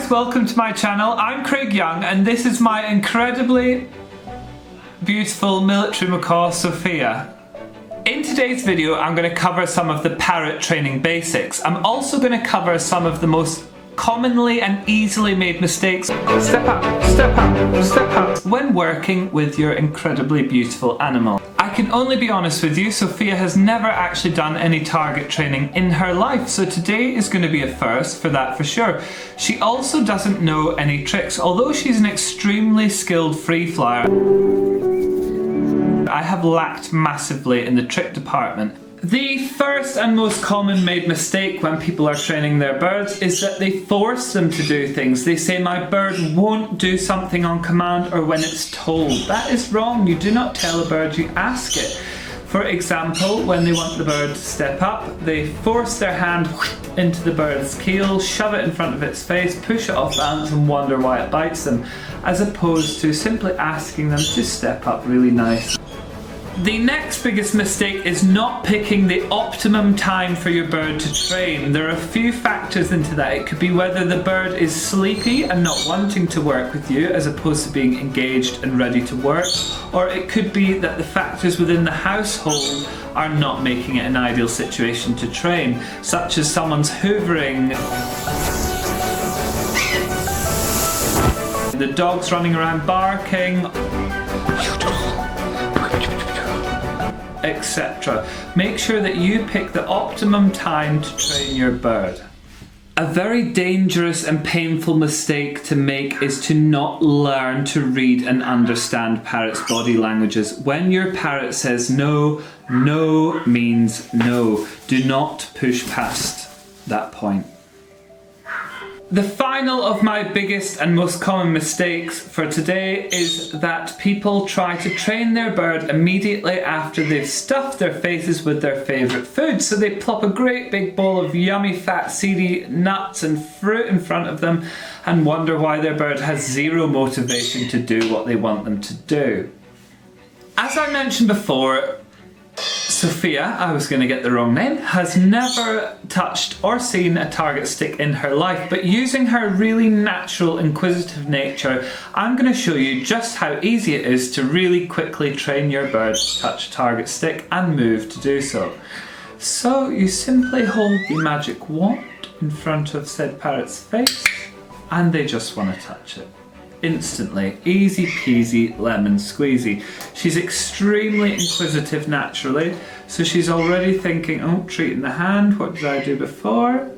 guys, welcome to my channel. I'm Craig Young and this is my incredibly beautiful military macaw Sophia. In today's video I'm going to cover some of the parrot training basics. I'm also going to cover some of the most commonly and easily made mistakes step up, step up, step up when working with your incredibly beautiful animal. I can only be honest with you, Sophia has never actually done any target training in her life, so today is going to be a first for that for sure. She also doesn't know any tricks, although she's an extremely skilled free flyer. I have lacked massively in the trick department. The first and most common made mistake when people are training their birds is that they force them to do things. They say my bird won't do something on command or when it's told. That is wrong. You do not tell a bird, you ask it. For example, when they want the bird to step up, they force their hand into the bird's keel, shove it in front of its face, push it off balance and wonder why it bites them, as opposed to simply asking them to step up really nice. The next biggest mistake is not picking the optimum time for your bird to train. There are a few factors into that. It could be whether the bird is sleepy and not wanting to work with you as opposed to being engaged and ready to work, or it could be that the factors within the household are not making it an ideal situation to train, such as someone's hoovering, the dog's running around barking, etc. Make sure that you pick the optimum time to train your bird. A very dangerous and painful mistake to make is to not learn to read and understand parrots' body languages. When your parrot says no, no means no. Do not push past that point. The final of my biggest and most common mistakes for today is that people try to train their bird immediately after they've stuffed their faces with their favourite food. So they plop a great big bowl of yummy fat seedy nuts and fruit in front of them and wonder why their bird has zero motivation to do what they want them to do. As I mentioned before, Sophia, I was going to get the wrong name, has never touched or seen a target stick in her life, but using her really natural inquisitive nature, I'm going to show you just how easy it is to really quickly train your bird to touch a target stick and move to do so. So you simply hold the magic wand in front of said parrot's face and they just want to touch it. Instantly, easy peasy lemon squeezy. She's extremely inquisitive naturally, so she's already thinking, oh, treat in the hand, what did I do before?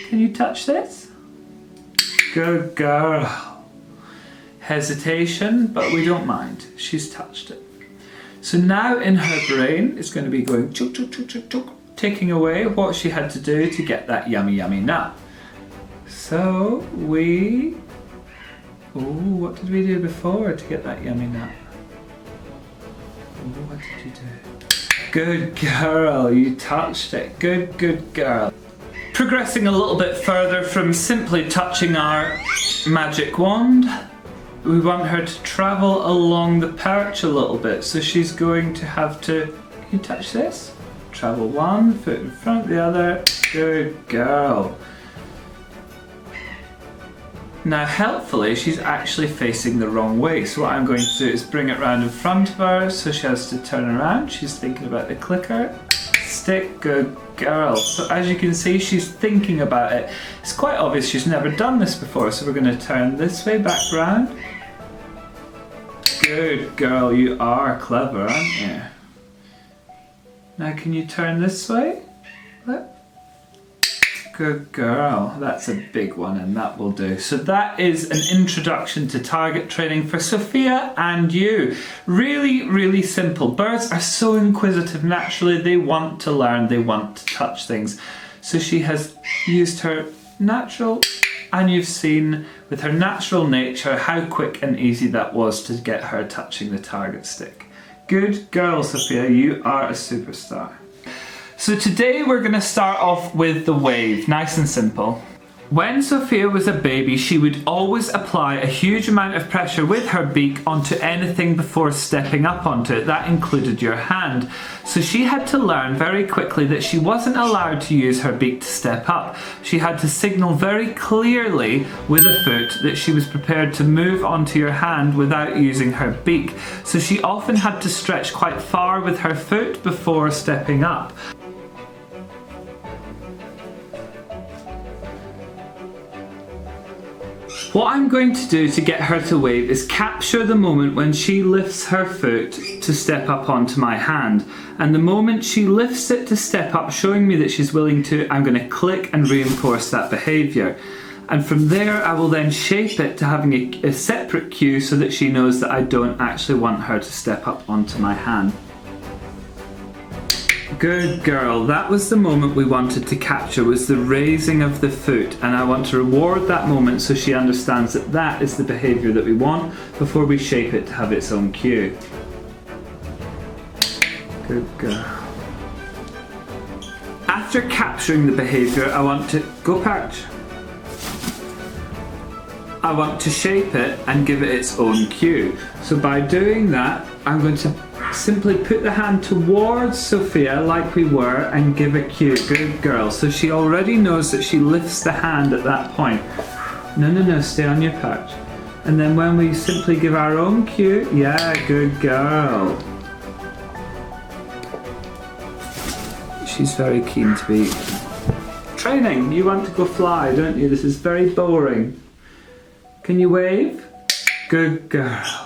Can you touch this? Good girl. Hesitation, but we don't mind. She's touched it. So now in her brain, it's going to be going chuk chuk chuk chuk chuk, taking away what she had to do to get that yummy yummy nut. So we... oh, what did we do before to get that yummy nut? Oh, what did you do? Good girl, you touched it. Good, good girl. Progressing a little bit further from simply touching our magic wand, we want her to travel along the perch a little bit. So she's going to have to, can you touch this? Travel one, foot in front, the other. Good girl. Now helpfully she's actually facing the wrong way, so what I'm going to do is bring it round in front of her so she has to turn around. She's thinking about the clicker. Stick, good girl. So as you can see, she's thinking about it. It's quite obvious she's never done this before, so we're going to turn this way back round. Good girl, you are clever, aren't you? Now can you turn this way? Look. Good girl, that's a big one and that will do. So that is an introduction to target training for Sophia and you. Really, really simple. Birds are so inquisitive naturally, they want to learn, they want to touch things. So she has used her natural, and you've seen with her natural nature how quick and easy that was to get her touching the target stick. Good girl, Sophia, you are a superstar. So today we're going to start off with the wave, nice and simple. When Sophia was a baby, she would always apply a huge amount of pressure with her beak onto anything before stepping up onto it. That included your hand. So she had to learn very quickly that she wasn't allowed to use her beak to step up. She had to signal very clearly with a foot that she was prepared to move onto your hand without using her beak. So she often had to stretch quite far with her foot before stepping up. What I'm going to do to get her to wave is capture the moment when she lifts her foot to step up onto my hand. And the moment she lifts it to step up, showing me that she's willing to, I'm going to click and reinforce that behaviour. And from there, I will then shape it to having a separate cue so that she knows that I don't actually want her to step up onto my hand. Good girl. That was the moment we wanted to capture, was the raising of the foot, and I want to reward that moment so she understands that that is the behaviour that we want before we shape it to have its own cue. Good girl. After capturing the behaviour, I want to go perch. I want to shape it and give it its own cue. So by doing that, I'm going to simply put the hand towards Sophia like we were and give a cue. Good girl. So she already knows that she lifts the hand at that point. No, stay on your perch. And then when we simply give our own cue, yeah, good girl. She's very keen to be training. You want to go fly, don't you? This is very boring. Can you wave? Good girl.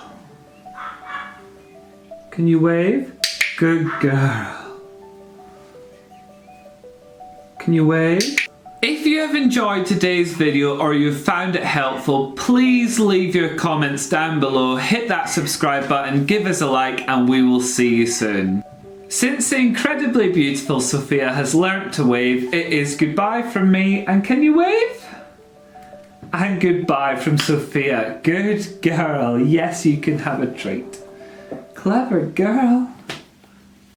Can you wave? Good girl. Can you wave? If you have enjoyed today's video or you've found it helpful, please leave your comments down below, hit that subscribe button, give us a like, and we will see you soon. Since the incredibly beautiful Sophia has learnt to wave, it is goodbye from me, and can you wave? And goodbye from Sophia. Good girl. Yes, you can have a treat. Clever girl.